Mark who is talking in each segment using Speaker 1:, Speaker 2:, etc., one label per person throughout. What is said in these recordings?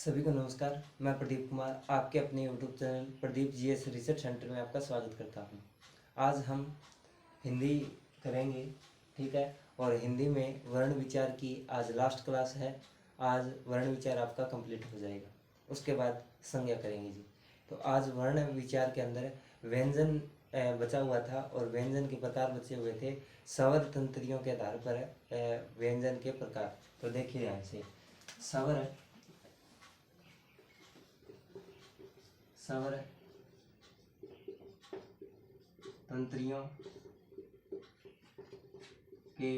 Speaker 1: सभी को नमस्कार। मैं प्रदीप कुमार आपके अपने YouTube channel Pradeep GS research centre में आपका स्वागत करता हूं। आज हम हिंदी करेंगे, ठीक है। और हिंदी में वर्ण विचार की आज लास्ट क्लास है। आज वर्ण विचार आपका कंप्लीट हो जाएगा, उसके बाद संज्ञा करेंगे जी। तो आज वर्ण विचार के अंदर व्यंजन बचा हुआ था और व्यंजन के प्रकार बचे हुए थे स्वर तंत्रियों के आधार पर व्यंजन के प्रकार। तो देखिए यहाँ से स्वर स्वर तंत्रियों के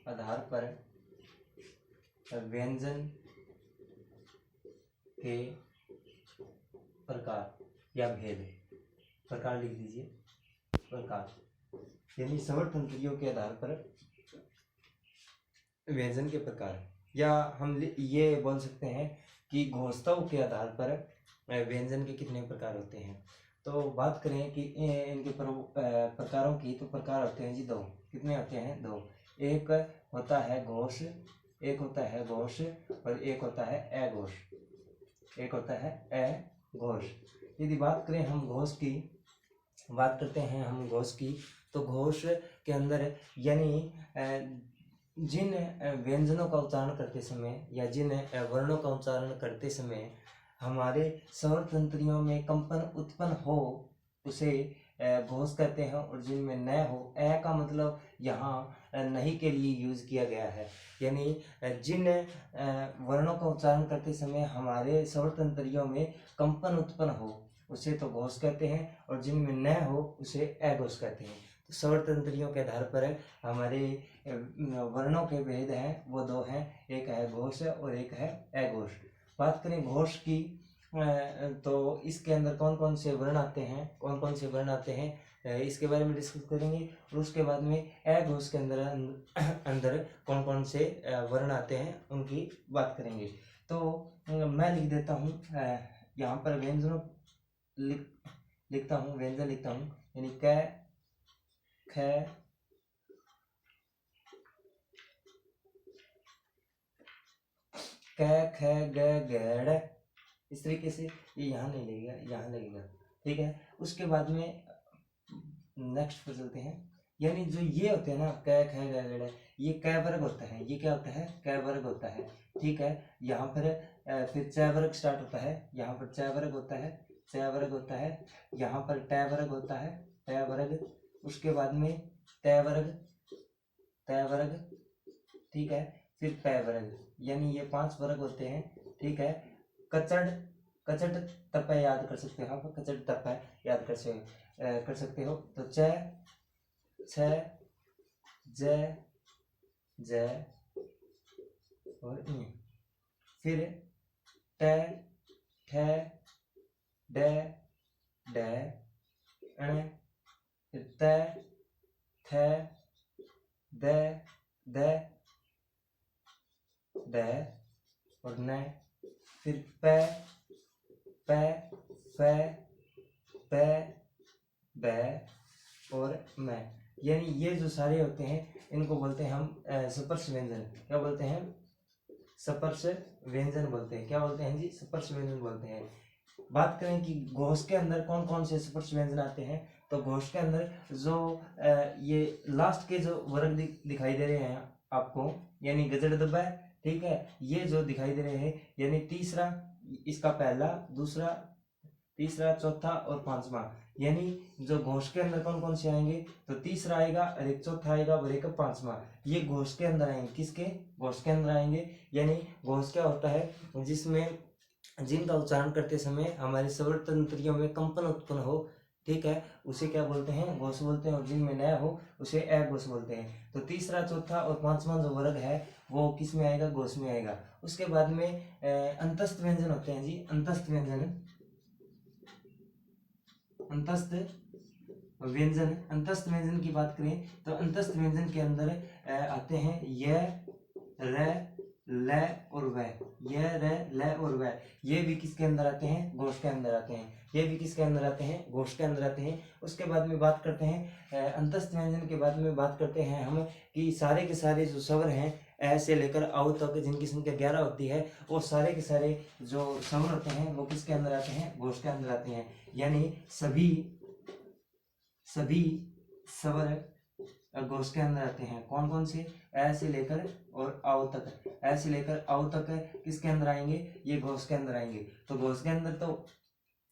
Speaker 1: आधार पर व्यंजन के प्रकार या भेद। प्रकार लिख दीजिए, प्रकार यानी स्वर तंत्रियों के आधार पर व्यंजन के प्रकार, या हम ये बोल सकते हैं कि घोषताओं के आधार पर व्यंजन के कितने प्रकार होते हैं। तो बात करें कि इनके प्रकारों की, तो प्रकार होते हैं जी दो। कितने होते हैं? दो। एक होता है घोष, एक होता है घोष और एक होता है अघोष। एक होता है अघोष। यदि बात करें हम घोष की, बात करते हैं हम घोष की, तो घोष के अंदर यानी जिन व्यंजनों का उच्चारण करते समय या जिन वर्णों का उच्चारण करते समय हमारे स्वर तंत्रियों में कंपन उत्पन्न हो उसे घोष कहते हैं। और जिनमें न हो, अ का मतलब यहाँ नहीं के लिए यूज किया गया है, यानी जिन वर्णों का उच्चारण करते समय हमारे स्वर तंत्रियों में कंपन उत्पन्न हो उसे तो घोष कहते हैं, और जिनमें न हो उसे अघोष कहते हैं। तो स्वर तंत्रियों के आधार पर हमारे वर्णों के भेद हैं, वो दो हैं, एक है घोष और एक है अघोष। बात करें घोष की, तो इसके अंदर कौन कौन से वर्ण आते हैं, इसके बारे में डिस्कस करेंगे। और उसके बाद में अघोष के अंदर कौन कौन से वर्ण आते हैं उनकी बात करेंगे। तो मैं लिख देता हूँ, यहाँ पर व्यंजनों लिखता हूँ, व्यंजन लिखता हूँ, यानी क ख क ख ग घ ड़, इस तरीके से। ये यहाँ नहीं लगेगा, यहाँ लगेगा, ठीक है। उसके बाद में नेक्स्ट पर चलते हैं, यानी जो ये होते हैं ना क ख ग घ ड़, ये क वर्ग होता है। ये क्या होता है? क वर्ग होता है, ठीक है। यहाँ पर फिर च वर्ग स्टार्ट होता है, यहाँ पर च वर्ग होता है, च वर्ग होता है, यहाँ पर ट वर्ग होता है, ट वर्ग। उसके बाद में त वर्ग, ठीक है। फिर प वर्ग, यानी ये 5 वर्ग होते हैं, ठीक है। कचड़ कचट तप याद कर सकते हो आप, कचट तप याद कर सकते हो। तो च छ ज ज और इ। फिर ट ठ ड ढ ण, फिर त थ द द ड और न। फिर प प फ प ब और म, यानी ये जो सारे होते हैं इनको बोलते हैं हम स्पर्श व्यंजन। क्या बोलते हैं? स्पर्श व्यंजन बोलते हैं। क्या बोलते हैं जी? स्पर्श व्यंजन बोलते हैं। बात करें कि घोष के अंदर कौन कौन से स्पर्श व्यंजन आते हैं, तो घोष के अंदर जो ये लास्ट के जो वर्ग दिखाई दे रहे हैं आपको, यानी गजड़ दबा, ठीक है, ये जो दिखाई दे रहे हैं, यानी तीसरा, इसका पहला, दूसरा, तीसरा, चौथा और पांचवा, यानी जो घोष के अंदर कौन कौन से आएंगे, तो तीसरा आएगा और एक चौथा आएगा और एक पांचवा। ये घोष के अंदर आएंगे। किसके? घोष के अंदर आएंगे। यानी घोष क्या होता है? जिसमें जिनका उच्चारण करते समय हमारे स्वर तंत्रियों में कंपन उत्पन्न हो, ठीक है, उसे क्या बोलते हैं? घोष बोलते हैं। और जिनमें न हो उसे अघोष बोलते हैं। तो तीसरा, चौथा और पांचवा जो वर्ग है वो किस में आएगा? घोष में आएगा। उसके बाद में अंतस्थ व्यंजन होते हैं जी, अंतस्थ व्यंजन। अंतस्थ व्यंजन की बात करें तो अंतस्थ व्यंजन के अंदर आते हैं य, र, ल और व। य, र, ल और व, ये भी किसके अंदर आते हैं? घोष के अंदर आते हैं। ये भी किसके अंदर आते हैं? घोष के अंदर आते हैं। उसके बाद में बात करते हैं अंतस्थ व्यंजन के बाद में बात करते हैं हम कि सारे के सारे जो स्वर हैं ए से लेकर औ तक जिनकी संख्या 11 होती है, वो सारे के सारे जो स्वर होते हैं वो किसके अंदर आते हैं, घोष के अंदर आते हैं। यानी सभी स्वर घोष के अंदर आते हैं। कौन कौन से, ए से लेकर और औ तक, ए से लेकर औ तक किसके अंदर आएंगे, ये घोष के अंदर आएंगे। तो घोष के अंदर तो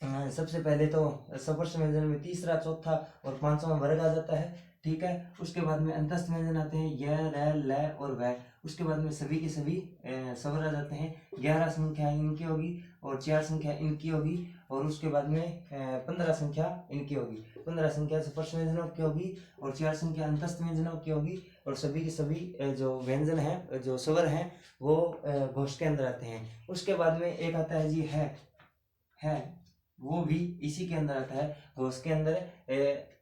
Speaker 1: सबसे पहले तो सफर्श व्यंजन में तीसरा, चौथा और पांचवा वर्ग आ जाता है, ठीक है। उसके बाद में अंतस्थ व्यंजन आते हैं, य, र, ल और व। उसके बाद में सभी के सभी स्वर आ जाते हैं। 11 संख्या इनकी होगी और 4 संख्या इनकी होगी, और उसके बाद में 15 संख्या इनकी होगी। 15 संख्या स्पर्श व्यंजनों की होगी और 4 संख्या अंतस्थ व्यंजनों की होगी, और सभी के सभी जो व्यंजन है, जो स्वर हैं, वो घोष के अंदर आते हैं। उसके बाद में एक आता है जी है, वो भी इसी के अंदर आता है, घोष के अंदर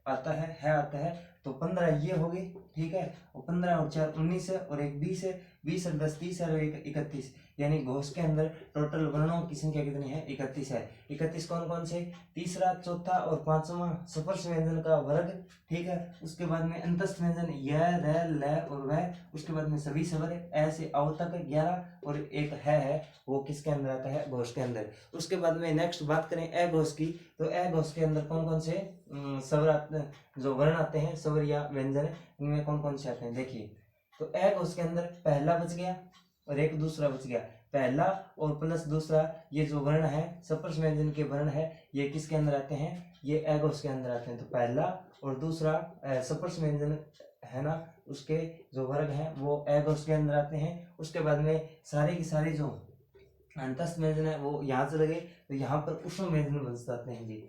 Speaker 1: आता है आता है। तो 15 ये हो गए, ठीक है। और 15 और 4 19 है, और एक 20 है, 20 और 10 30 है, और एक 31। यानी घोष के अंदर टोटल वर्णों की संख्या कितनी है, 31 है। 31 कौन कौन से, तीसरा, चौथा और पांचवा स्पर्श व्यंजन का वर्ग, ठीक है। उसके बाद में अंतस्थ व्यंजन य, र, ल और व। उसके बाद में सभी स्वर ए से औ तक 11, और एक है वो किसके अंदर आता है, घोष के अंदर। उसके बाद में नेक्स्ट बात करें ए घोष की, तो ए घोष के अंदर कौन कौन से स्वर आते हैं, जो वर्ण आते हैं, स्वर या व्यंजन, इनमें कौन कौन से आते हैं, देखिए। तो ए घोष के अंदर पहला बच गया और एक दूसरा बच गया। पहला और प्लस दूसरा, ये जो वर्ण है, स्पर्श व्यंजन के वर्ण है, ये किसके अंदर आते हैं, ये ए घोष के अंदर आते हैं। तो पहला और दूसरा स्पर्श व्यंजन है ना, उसके जो वर्ग हैं वो ए घोष के अंदर आते हैं। उसके बाद में सारे के सारे जो अंतस्थ व्यंजन है वो यहाँ से लगे, तो यहाँ पर उष्म व्यंजन बन जाते हैं जी।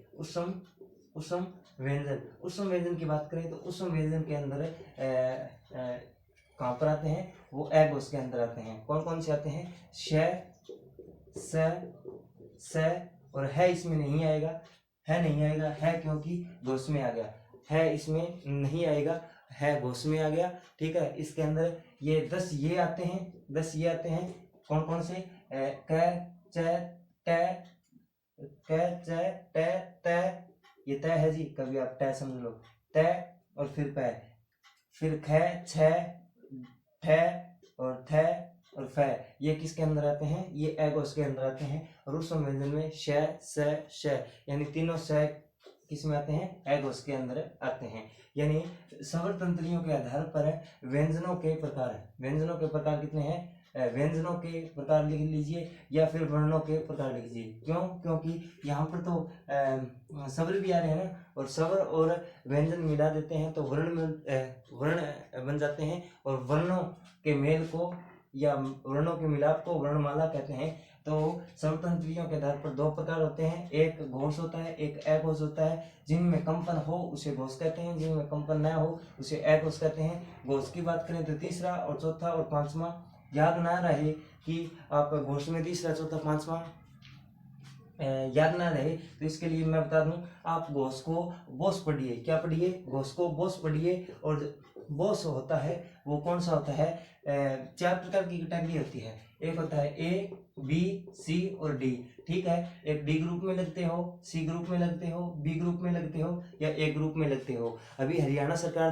Speaker 1: उष्म व्यंजन की बात करें तो उष्म व्यंजन के अंदर कहाँ पर आते हैं, वो ए घोष के अंदर आते हैं। कौन कौन से आते हैं, श, स और है इसमें नहीं आएगा, है क्योंकि घोष में आ गया, है इसमें नहीं आएगा, है घोष में आ गया, ठीक है। इसके अंदर ये 10 ये आते हैं, कौन कौन से, क, च, ट, ये तय है जी, कभी आप तय समझ लो, तय और फिर पै, फिर ख, छ, ठ और थ और फ, ये किसके अंदर आते हैं, ये ए घोष के अंदर आते हैं। और उस व्यंजन में श, स, श, यानी तीनों श किस में आते हैं, ए घोष के अंदर आते हैं। यानी स्वर तंत्रियों के आधार पर व्यंजनों के प्रकार कितने हैं, व्यंजनों के प्रकार लिख लीजिए या फिर वर्णों के प्रकार लिख लीजिए। क्यों, क्योंकि यहाँ पर तो स्वर भी आ रहे हैं ना, और स्वर और व्यंजन मिला देते हैं तो वर्ण बन जाते हैं, और वर्णों के मेल को या वर्णों के मिलाप को वर्णमाला कहते हैं। तो स्वरतंत्रियों के आधार पर 2 प्रकार होते हैं, एक घोष होता है, एक अघोष होता है। जिनमें कंपन हो उसे घोष कहते हैं, जिनमें कंपन न हो उसे अघोष कहते हैं। घोष की बात करें तो तीसरा और चौथा और पांचवा, याद ना रहे कि आप घोष में तीसरा, चौथा, पांचवा याद ना रहे तो इसके लिए मैं बता दूं, आप घोष को बोस पढ़िए। क्या पढ़िए, घोष को बोस पढ़िए। और बोस होता है वो कौन सा होता है, 4 प्रकार की कैटेगरी होती है। एक होता है ए, बी, सी और डी, ठीक है। एक डी ग्रुप में लगते हो, सी ग्रुप में लगते हो, बी ग्रुप में लगते हो या ए ग्रुप में लगते हो। अभी हरियाणा सरकार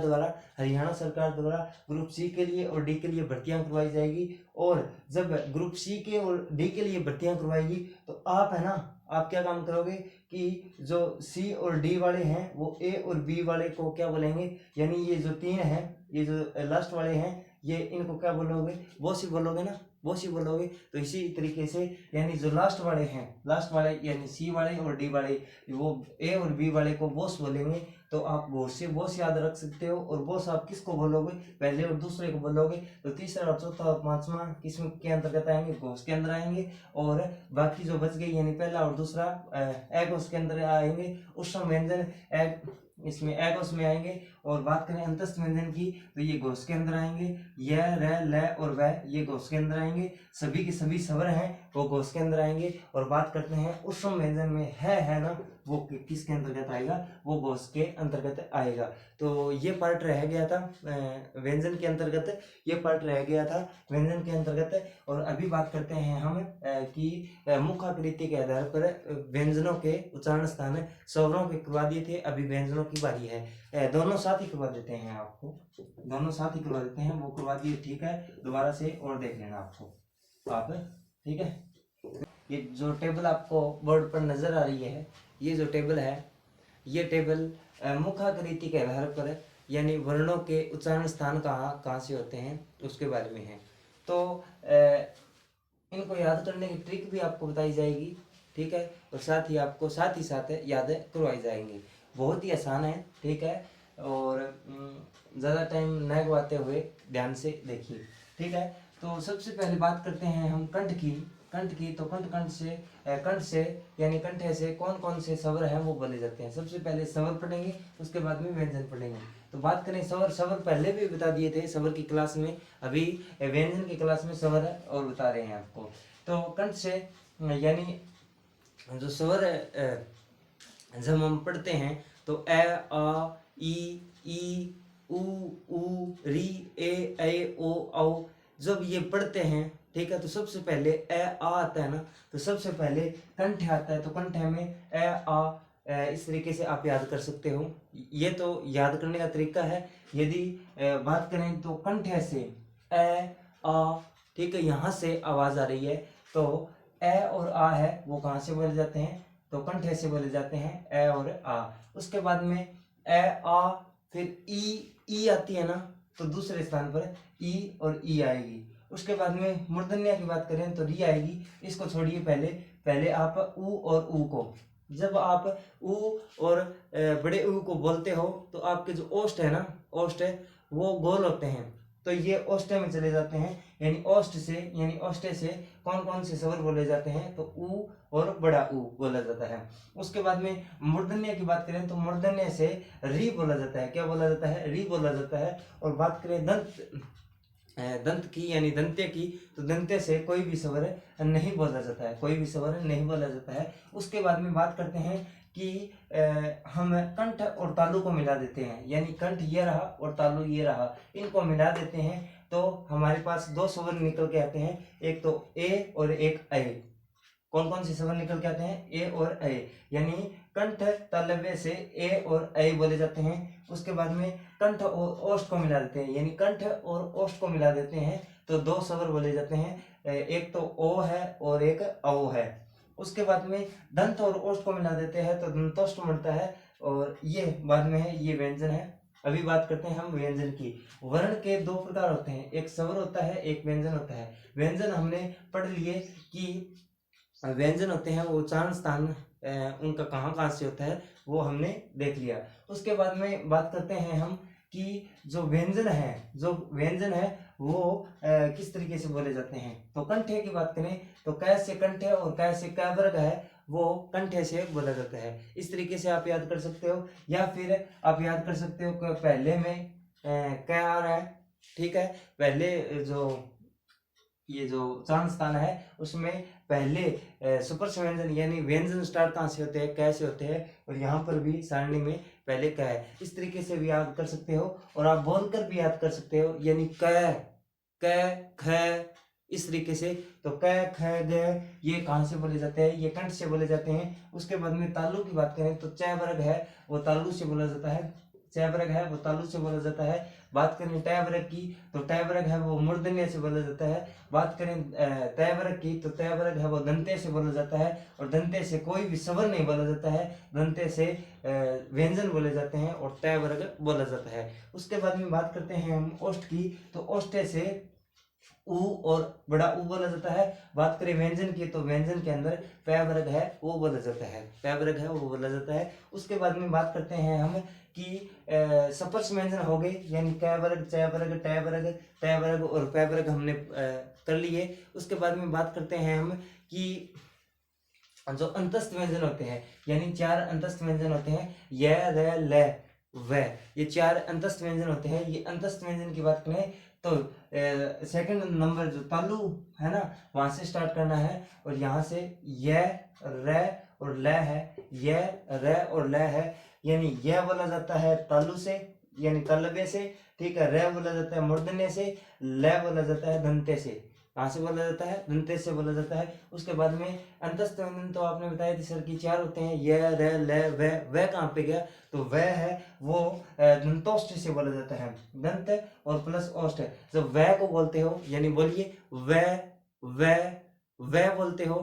Speaker 1: द्वारा ग्रुप सी के लिए और डी के लिए भर्तियां करवाई जाएगी, और जब ग्रुप सी के और डी के लिए भर्तियां करवाएगी तो आप है ना, आप क्या काम करोगे कि जो सी और डी वाले हैं वो ए और बी वाले को क्या बोलेंगे, यानी ये जो 3 हैं, ये जो लास्ट वाले हैं, ये इनको क्या बोलोगे, बॉस ही बोलोगे ना, बॉस ही बोलोगे। तो इसी तरीके से यानी जो लास्ट वाले यानी सी वाले और डी वाले, वो ए और बी वाले को बॉस बोलेंगे। तो आप घोष से बॉस याद रख सकते हो, और बॉस आप किसको बोलोगे, पहले और दूसरे को बोलोगे। तो तीसरा और चौथा और पांचवा किस के अंतर्गत आएंगे, घोष के अंदर आएंगे। और बाकी जो बच गई यानी पहला और दूसरा अघोष के अंदर आएंगे। उष्म व्यंजन इसमें अघोष में आएंगे। और बात करें अंतस्थ व्यंजन की तो ये घोष के अंदर आएंगे, य, र, ल और व, ये घोष के अंदर आएंगे। सभी के सभी स्वर हैं वो घोष के अंदर आएंगे। और बात करते हैं उष्म व्यंजन में है ना, वो किसके अंतर्गत आएगा, वो घोष के अंतर्गत आएगा। तो ये पार्ट रह गया था व्यंजन के अंतर्गत, व्यंजन के अंतर्गत। और अभी बात करते हैं हम कि मुखाकृति के आधार पर व्यंजनों के उच्चारण स्थान स्वरों के करवा दिए थे, अभी व्यंजनों की बारी है। दोनों साथ साथ ही करवा देते हैं आपको, दोनों साथ ही करवा देते हैं, वो करवा दिए, ठीक है। दोबारा से और देख लेना आपको आप, ठीक है। ये जो टेबल आपको बोर्ड पर नजर आ रही है, ये जो टेबल है, ये टेबल मुखाकृति के आधार पर यानी वर्णों के उच्चारण स्थान कहाँ कहाँ से होते हैं उसके बारे में है। तो इनको याद करने की ट्रिक भी आपको बताई जाएगी, ठीक है, और साथ ही आपको साथ याद करवाई जाएंगी। बहुत ही आसान है, ठीक है, और ज़्यादा टाइम न गवाते हुए ध्यान से देखिए, ठीक है। तो सबसे पहले बात करते हैं हम कंठ की। तो कंठ से यानी कंठे से कौन कौन से स्वर हैं वो बोले जाते हैं। सबसे पहले स्वर पढ़ेंगे, उसके बाद में व्यंजन पढ़ेंगे। तो बात करें स्वर पहले भी बता दिए थे स्वर की क्लास में, अभी व्यंजन की क्लास में स्वर और बता रहे हैं आपको। तो कंठ से यानी जो स्वर जब हम पढ़ते हैं तो ए आ ई उ री ए ओ औ, जब ये पढ़ते हैं, ठीक है, तो सबसे पहले ए आ आता है ना, तो सबसे पहले कंठ आता है। तो कंठ में ए आ इस तरीके से आप याद कर सकते हो। ये तो याद करने का तरीका है। यदि बात करें तो कंठ से ए आ, ठीक है, यहाँ से आवाज आ रही है, तो ए और आ है वो कहाँ से बोले जाते हैं, तो कंठ से बोले जाते हैं, ए और आ। उसके बाद में ए आ, फिर ई आती है ना, तो दूसरे स्थान पर ई और ई आएगी। उसके बाद में मूर्धन्य की बात करें तो री आएगी। इसको छोड़िए, पहले आप उ और ऊ को, जब आप उ और बड़े ऊ को बोलते हो तो आपके जो ओष्ठ है ना, ओष्ठ है वो गोल होते हैं, तो ये ओष्ठ में चले जाते हैं। यानी ओष्ठ से कौन कौन से स्वर बोले जाते हैं, तो ऊ और बड़ा ऊ बोला जाता है। उसके बाद में मूर्धन्य की बात करें तो मूर्धन्य से री बोला जाता है। क्या बोला जाता है, री बोला जाता है। और बात करें दंत की यानी दंत्य की, तो दंत्य से कोई भी स्वर नहीं बोला जाता है, कोई भी स्वर नहीं बोला जाता है। उसके बाद में बात करते हैं कि हम कंठ और तालु को मिला देते हैं, यानी कंठ ये रहा और तालु ये रहा, इनको मिला देते हैं तो हमारे पास दो स्वर निकल के आते हैं, एक तो ए और एक ऐ। कौन कौन से स्वर निकल के आते हैं, ए और ऐ, यानी कंठ तालव्य से ए और ऐ बोले जाते हैं। उसके बाद में कंठ और ओष्ठ को मिला देते हैं, यानी कंठ और ओष्ठ को मिला देते हैं तो दो स्वर बोले जाते हैं, एक तो ओ है और एक औ है। उसके बाद में दंत और ओष्ठ को मिला देते हैं तो दंतोष्ठ बनता है, और ये बाद में है, ये व्यंजन है। अभी बात करते हैं हम व्यंजन की। वर्ण के दो प्रकार होते हैं, एक स्वर होता है, एक व्यंजन होता है। व्यंजन हमने पढ़ लिए कि व्यंजन होते हैं वो उच्चारण स्थान उनका कहाँ कहाँ से होता है, वो हमने देख लिया। उसके बाद में बात करते हैं हम कि जो व्यंजन है वो किस तरीके से बोले जाते हैं। तो कंठे की बात करें तो कै से कंठे और कै से कै वर्ग है, वो कंठे से बोला जाता है। इस तरीके से आप याद कर सकते हो, या फिर आप याद कर सकते हो कि पहले में कै आ रहा है, ठीक है, पहले ये जो उच्चारण स्थान है उसमें पहले सुपर व्यंजन यानी व्यंजन स्टार्ट कहाँ से होते हैं, कैसे होते हैं, और यहाँ पर भी सारणी में पहले क है। इस तरीके से भी याद कर सकते हो, और आप बोलकर भी याद कर सकते हो, यानी क ख इस तरीके से। तो क ख ग ये कहाँ से बोले जाते हैं, ये कंठ से बोले जाते हैं। उसके बाद में तालु की बात करें तो च वर्ग है वो तालु से बोला जाता है, च वर्ग है वो तालु से बोला जाता है। बात करें टय वर्ग की तो टय वर्ग है वो मूर्धन्य से बोला जाता है। बात करें तय वर्ग की तो तय वर्ग है वो दंते से बोला जाता है, और दंते से कोई भी स्वर नहीं बोला जाता है, दंते से व्यंजन बोले जाते हैं और तय वर्ग बोला जाता है। उसके बाद में बात करते हैं हम ओष्ठ की, तो ओष्ठ से ऊ और बड़ा ऊ बोला जाता है। बात करें व्यंजन की तो व्यंजन के अंदर पै वर्ग है वो बोला जाता है, पै वर्ग है वो बोला जाता है। उसके बाद में बात करते हैं हम कि सपर्श व्यंजन हो गए, यानी कै वर्ग, च वर्ग, टय वर्ग, तय वर्ग और पै वर्ग हमने कर लिए। उसके बाद में बात करते हैं हम कि जो अंतस्थ व्यंजन होते हैं, यानी चार अंतस्थ व्यंजन होते हैं, य र ल व, ये चार अंतस्थ व्यंजन होते हैं। ये अंतस्थ व्यंजन की बात करें तो सेकंड नंबर जो तालु है ना, वहां से स्टार्ट करना है, और यहाँ से य र और ल है, य र और ल है, यानी यह बोला जाता है तालु से यानी तालव्य से, ठीक है, र बोला जाता है मूर्धन्य से, ल बोला जाता है दंते से। कहाँ से बोला जाता है, दंत से बोला जाता है। उसके बाद में अंतस्थ व्यंजन तो आपने बताया थी सर कि 4 होते हैं, य, र, ल, व कहाँ पे गया, तो व है वो दंतोष्ठ से बोला जाता है, दंत और प्लस ओष्ठ। जब व को बोलते हो यानी बोलिए व बोलते हो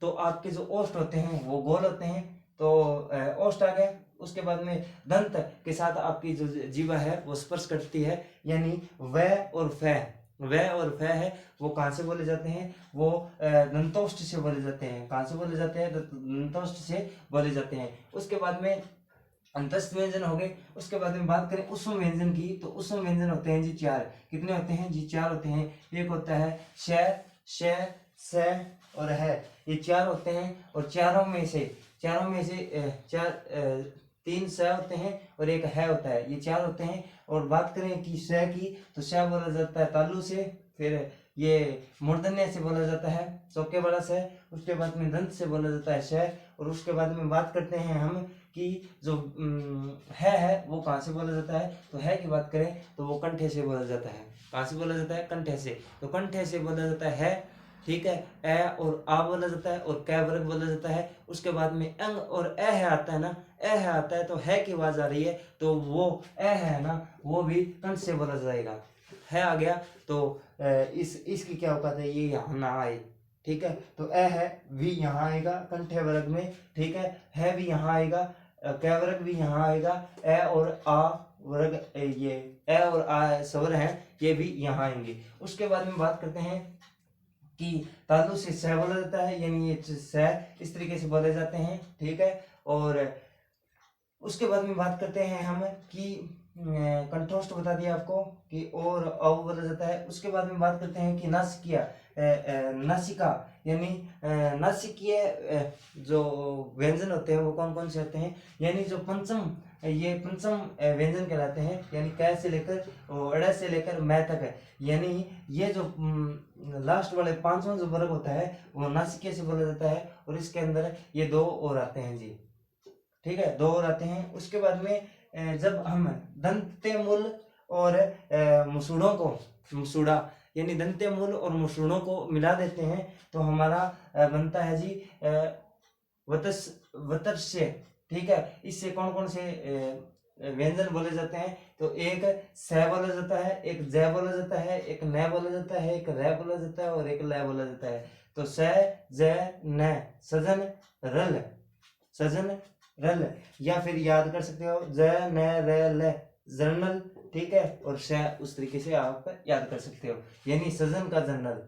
Speaker 1: तो आपके जो ओष्ठ होते हैं वो गोल होते हैं, तो ओष्ठ आ गया। उसके बाद में दंत के साथ आपकी जो जीवा है वो स्पर्श करती है, यानी व और फ है वो कहाँ से बोले जाते हैं, वो दंतोष्ठ से बोले जाते हैं। कहाँ से बोले जाते हैं, दंतोष्ठ से बोले जाते हैं। उसके बाद में अंतस्थ व्यंजन हो गए। उसके बाद में बात करें उष्म व्यंजन की, तो उष्म व्यंजन होते हैं जी 4। कितने होते हैं जी, 4 होते हैं। एक होता है श, स और है, ये 4 होते हैं। और चारों में से 3 स होते हैं और एक है होता है, ये 4 होते हैं। और बात करें कि स की, तो स बोला जाता है तालु से, फिर ये मूर्धन्य से बोला जाता है चौके वाला से, उसके बाद में दंत से बोला जाता है श। और उसके बाद में बात करते हैं हम कि जो है वो कहाँ से बोला जाता है, तो है की बात करें तो वो कंठे से बोला जाता है। कहाँ से बोला जाता है, कंठे से। तो कंठे से बोला जाता है, ठीक है। ए और आ बोला जाता है और कै वर्ग बोला जाता है। उसके बाद में अंग और ए है आता है ना, ए है आता है, तो है की आवाज आ रही है, तो वो ए है ना, वो भी कंठ से बोला जाएगा। है आ गया तो इसकी क्या औकात है, ये यहाँ ना आए, ठीक है। तो ए है भी यहाँ आएगा कंठे वर्ग में, ठीक है भी यहाँ आएगा, कै वर्ग भी यहाँ आएगा, ए और आ वर्ग, ये ए और आ स्वर है ये भी यहाँ आएंगे। उसके बाद में बात करते हैं कि तालु से स बोला जाता है, यानी ये स इस तरीके से बोले जाते हैं, ठीक है। और उसके बाद में बात करते हैं हम कि कंठोष्ठ बता दिया आपको कि और अव बोला जाता है। उसके बाद में बात करते हैं कि नासिकिया, नासिका यानी नासिकीय जो व्यंजन होते हैं वो कौन कौन से होते हैं, यानी जो पंचम व्यंजन कहलाते हैं, यानी कै से लेकर अड़ से लेकर मै तक है। यानी ये जो लास्ट वाले 5वां जो वर्ग होता है वो नासिकीय से बोला जाता है। और इसके अंदर ये 2 और आते हैं जी, ठीक है, 2 और आते हैं। उसके बाद में जब हम दंते मूल और मुसूड़ा यानी दंते मूल और मुसूड़ों को मिला देते हैं तो हमारा बनता है जी वतस्य, ठीक है। इससे कौन कौन से व्यंजन बोले जाते हैं, तो एक स बोला जाता है, एक ज बोला जाता है, एक न बोला जाता है, एक र बोला जाता है और एक ल बोला जाता है। तो स ज न सजन रल, या फिर याद कर सकते हो ज न र ल जर्नल, ठीक है। और श उस तरीके से आप याद कर सकते हो, यानी सजन का जर्नल,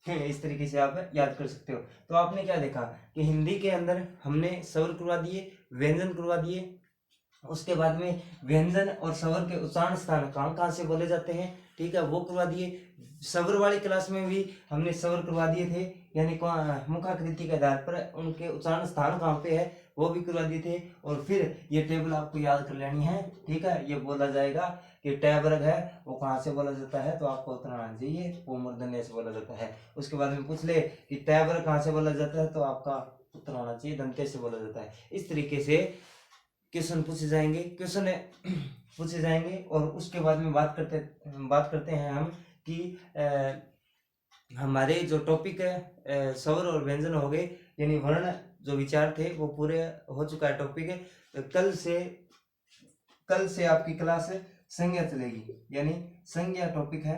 Speaker 1: इस तरीके से आप याद कर सकते हो। तो आपने क्या देखा कि हिंदी के अंदर हमने स्वर करवा दिए, व्यंजन करवा दिए। उसके बाद में व्यंजन और स्वर के उच्चारण स्थान कहाँ कहाँ से बोले जाते हैं, ठीक है, वो करवा दिए। स्वर वाली क्लास में भी हमने स्वर करवा दिए थे, यानी मुखाकृति के आधार पर उनके उच्चारण स्थान कहाँ पे है वो भी करवा दिए थे। और फिर ये टेबल आपको याद कर लेनी है, ठीक है। ये बोला जाएगा कि टै वर्ग है वो कहाँ से बोला जाता है, तो आपको उतना आना चाहिए, वो मूर्धन्य से बोला जाता है। उसके बाद में पूछ ले कि टै वर्ग कहाँ से बोला जाता है, तो आपका उत्तर होना चाहिए दंते से बोला जाता है। इस तरीके से क्वेश्चन पूछे जाएंगे। और उसके बाद में बात करते हैं हम कि हमारे जो टॉपिक है स्वर और व्यंजन हो गए, यानी वर्ण जो विचार थे वो पूरे हो चुका है टॉपिक है। कल से आपकी क्लास संज्ञा चलेगी, यानी संज्ञा टॉपिक है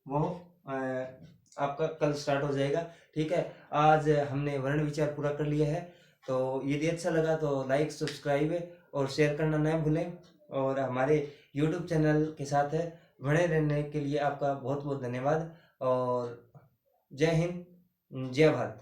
Speaker 1: वो आपका कल स्टार्ट हो जाएगा, ठीक है। आज हमने वर्ण विचार पूरा कर लिया है, तो यदि अच्छा लगा तो लाइक, सब्सक्राइब और शेयर करना न भूलें। और हमारे YouTube चैनल के साथ बने रहने के लिए आपका बहुत बहुत धन्यवाद। और जय हिंद, जय भारत।